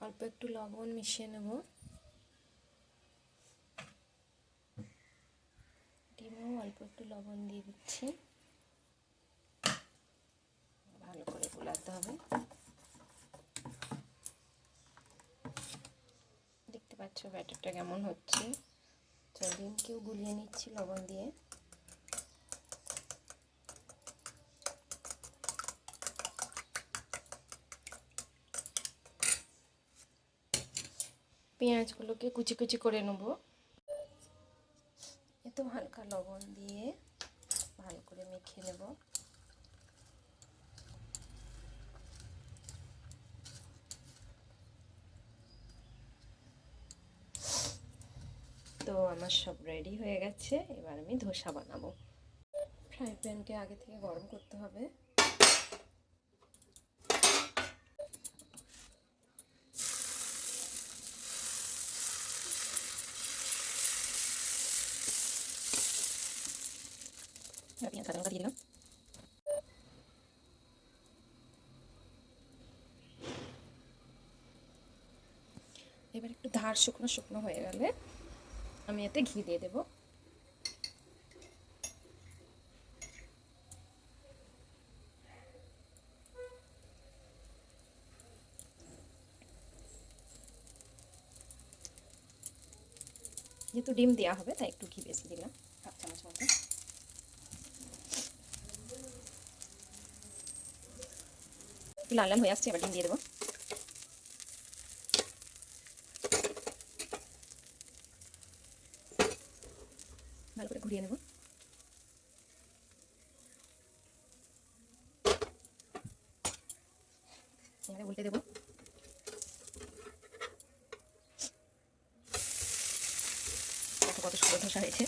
অল্প একটু লবণ মিশিয়ে নেব। ডিমেও অল্প একটু লবণ দিয়ে দিচ্ছি। ভালো করে গোলাতে হবে। দেখতে পাচ্ছ ব্যাটারটা কেমন হচ্ছে। ডিমকেও গুলিয়ে নিচ্ছি লবণ দিয়ে। পেঁয়াজগুলোকে কুচি কুচি করে নেব। এতে হালকা লবণ দিয়ে ভালো করে মেখে নেব। তো আমার সব রেডি হয়ে গেছে। এবার আমি ধোসা বানাবো। ফ্রাই প্যানকে আগে থেকে গরম করতে হবে। পেঁয়াজ কাঁচা লঙ্কা দিয়ে দিলাম। এবার একটু ধার শুকনো শুকনো হয়ে গেলে আমি এতে ঘি দিয়ে দেবো। যেহেতু ডিম দেওয়া হবে তাই একটু ঘি বেশি দিলাম, 1/2 চামচ মতো। লাল লাল হয়ে আসছে, এবার ডিম দিয়ে দেবো। ভালো করে ঘুরিয়ে নেব। এবারে উল্টে দেবো। কত সুন্দর ধোসা হয়েছে।